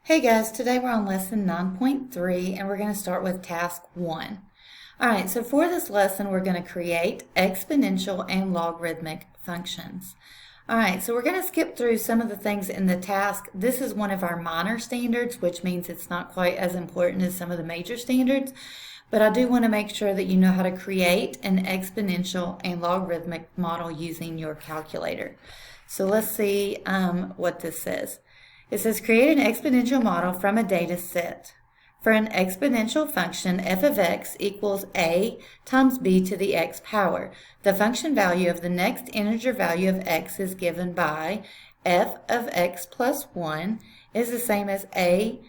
Hey guys, today we're on lesson 9.3 and we're going to start with task 1. Alright, so for this lesson we're going to create exponential and logarithmic functions. Alright, so we're going to skip through some of the things in the task. This is one of our minor standards, which means it's not quite as important as some of the major standards, but I do want to make sure that you know how to create an exponential and logarithmic model using your calculator. So let's see what this says. It says create an exponential model from a data set. For an exponential function, f of x equals a times b to the x power. The function value of the next integer value of x is given by f of x plus 1 is the same as a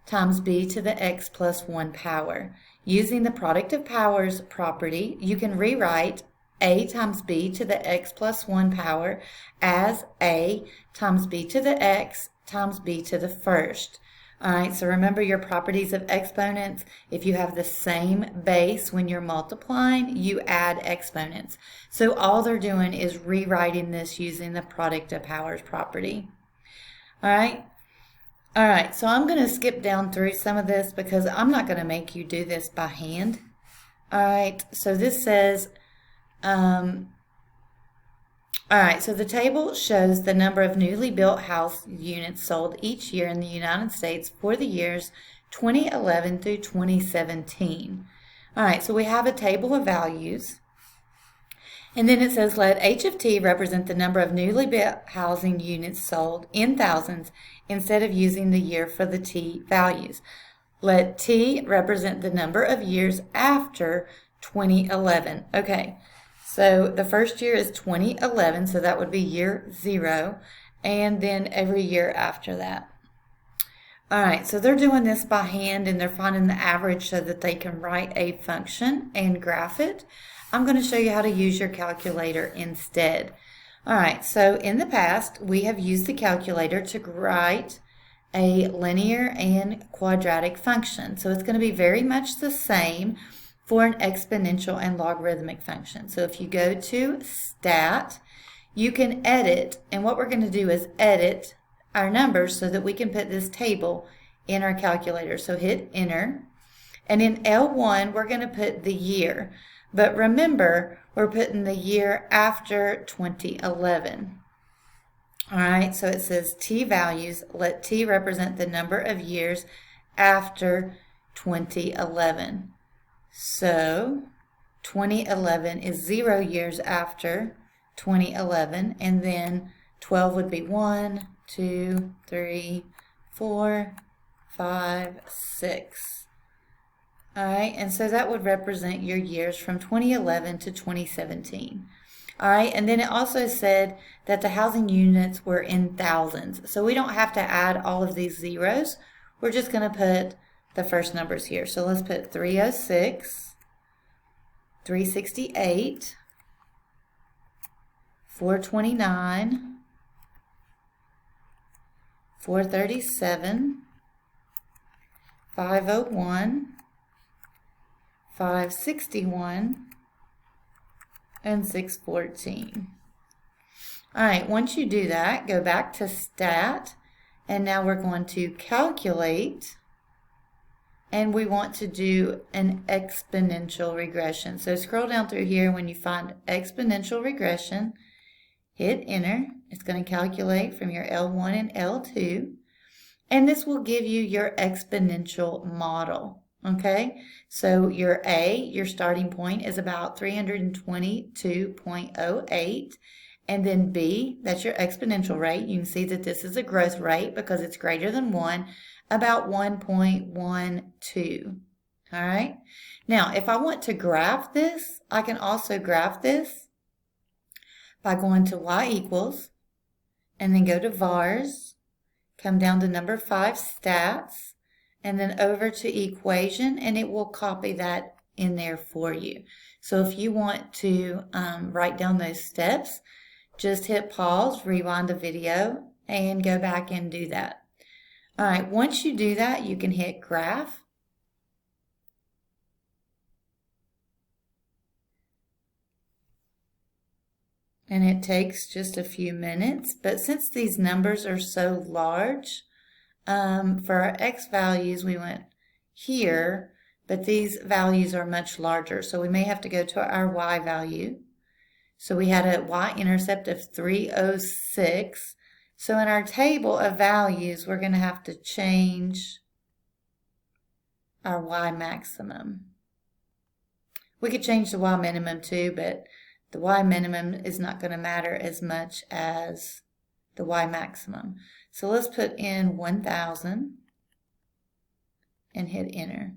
times b to the x plus 1 power. Using the product of powers property, you can rewrite a times b to the x plus 1 power as a times b to the x times b to the first. Alright, so remember your properties of exponents. If you have the same base when you're multiplying, you add exponents. So all they're doing is rewriting this using the product of powers property. Alright, so I'm going to skip down through some of this because I'm not going to make you do this by hand. Alright, so this says Alright, so the table shows the number of newly built house units sold each year in the United States for the years 2011 through 2017. Alright, so we have a table of values. And then it says let h of t represent the number of newly built housing units sold in thousands instead of using the year for the t values. Let t represent the number of years after 2011. Okay. So the first year is 2011, so that would be year 0, and then every year after that. Alright, so they're doing this by hand and they're finding the average so that they can write a function and graph it. I'm going to show you how to use your calculator instead. Alright, so in the past we have used the calculator to write a linear and quadratic function. So it's going to be very much the same for an exponential and logarithmic function. So if you go to Stat, you can edit, and what we're going to do is edit our numbers so that we can put this table in our calculator. So hit Enter, and in L1 we're going to put the year, but remember we're putting the year after 2011. Alright, so it says t values, let t represent the number of years after 2011. So 2011 is 0 years after 2011, and then 12 would be 1, 2, 3, 4, 5, 6. Alright, and so that would represent your years from 2011 to 2017. Alright, and then it also said that the housing units were in thousands. So we don't have to add all of these zeros. We're just going to put the first numbers here. So let's put 306, 368, 429, 437, 501, 561, and 614. Alright, once you do that, go back to Stat, and now we're going to calculate, and we want to do an exponential regression. So scroll down through here. When you find exponential regression, hit Enter. It's going to calculate from your L1 and L2, and this will give you your exponential model. Okay, so your A, your starting point, is about 322.08, and then B, that's your exponential rate. You can see that this is a growth rate because it's greater than 1, about 1.12. All right, now if I want to graph this, I can also graph this by going to y equals, and then go to vars, come down to number 5 stats, and then over to equation, and it will copy that in there for you. So if you want to write down those steps, just hit pause, rewind the video, and go back and do that. Alright, once you do that, you can hit graph. And it takes just a few minutes, but since these numbers are so large, for our x values, we went here, but these values are much larger. So we may have to go to our y value. So we had a y-intercept of 306. So in our table of values, we're going to have to change our y maximum. We could change the y minimum too, but the y minimum is not going to matter as much as the y maximum. So let's put in 1,000 and hit enter.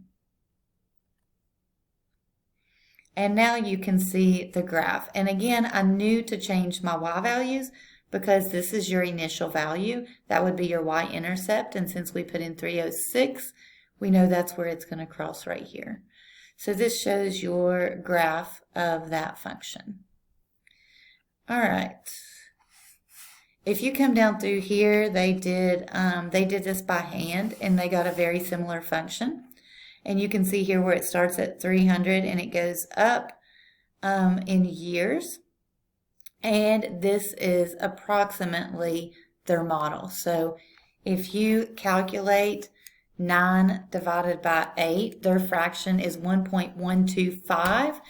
And now you can see the graph. And again, I knew to change my y values because this is your initial value. That would be your y-intercept. And since we put in 306, we know that's where it's going to cross right here. So this shows your graph of that function. All right. If you come down through here, they did this by hand, and they got a very similar function. And you can see here where it starts at 300 and it goes up in years. And this is approximately their model. So if you calculate 9 divided by 8, their fraction is 1.125,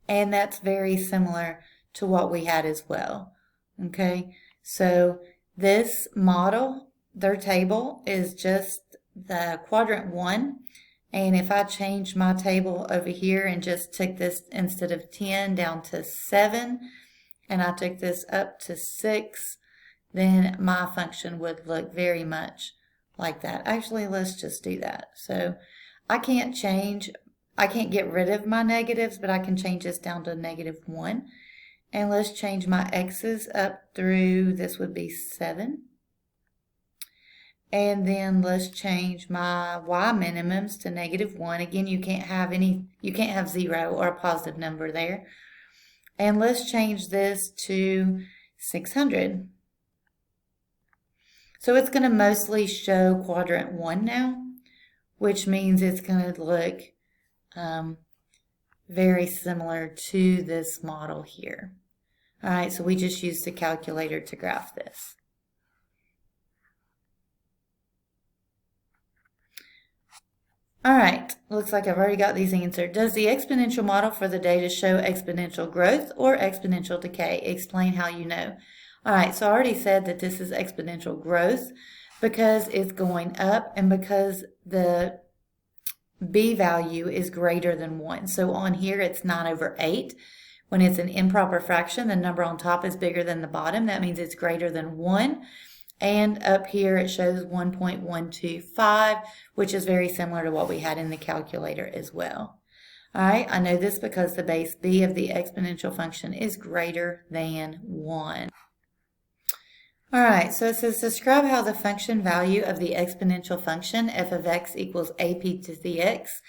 and that's very similar to what we had as well. Okay, so this model, their table is just the quadrant 1, and if I change my table over here and just took this instead of 10 down to 7, and I took this up to 6, then my function would look very much like that. Actually, let's just do that. So I can't get rid of my negatives, but I can change this down to -1. And let's change my x's up through, this would be 7. And then let's change my y minimums to -1. Again, you can't have 0 or a positive number there. And let's change this to 600. So it's going to mostly show quadrant 1 now, which means it's going to look very similar to this model here. All right, so we just used the calculator to graph this. All right, looks like I've already got these answered. Does the exponential model for the data show exponential growth or exponential decay? Explain how you know. All right, so I already said that this is exponential growth because it's going up and because the b value is greater than 1. So on here it's 9/8. When it's an improper fraction, the number on top is bigger than the bottom. That means it's greater than 1. And up here it shows 1.125, which is very similar to what we had in the calculator as well. All right, I know this because the base b of the exponential function is greater than 1. All right, so it says describe how the function value of the exponential function f of x equals ap to the x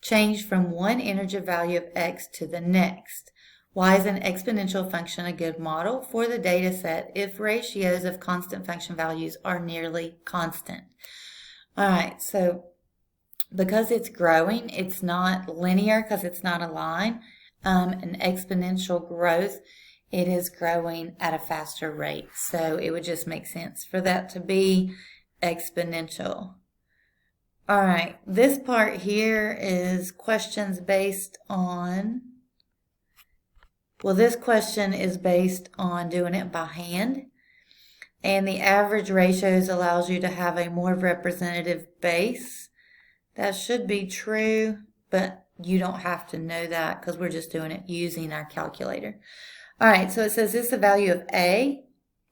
changed from one integer value of x to the next. Why is an exponential function a good model for the data set if ratios of constant function values are nearly constant? All right, so because it's growing, it's not linear because it's not a line. An exponential growth, it is growing at a faster rate. So it would just make sense for that to be exponential. All right, this part here is questions based on, well, this question is based on doing it by hand. And the average ratios allows you to have a more representative base. That should be true, but you don't have to know that because we're just doing it using our calculator. All right, so it says this is the value of a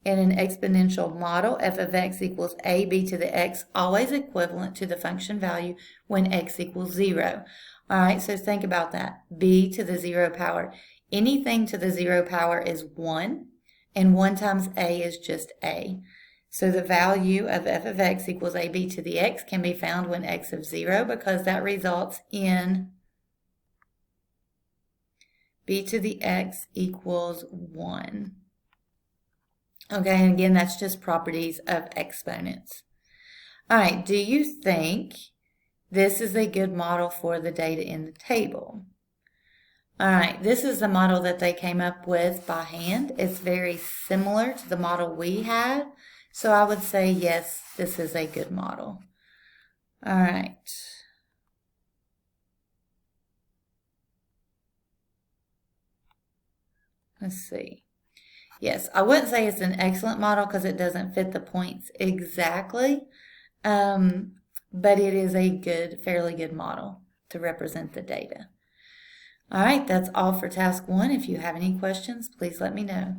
in an exponential model. F of x equals ab to the x, always equivalent to the function value when x equals 0. All right, so think about that. B to the 0 power. Anything to the 0 power is 1, and 1 times a is just a. So the value of f of x equals ab to the x can be found when x of 0 because that results in b to the x equals 1. Okay, and again, that's just properties of exponents. All right, do you think this is a good model for the data in the table? All right, this is the model that they came up with by hand. It's very similar to the model we had. So I would say yes, this is a good model. All right. Let's see. Yes, I wouldn't say it's an excellent model because it doesn't fit the points exactly, but it is a good, fairly good model to represent the data. All right, that's all for task 1. If you have any questions, please let me know.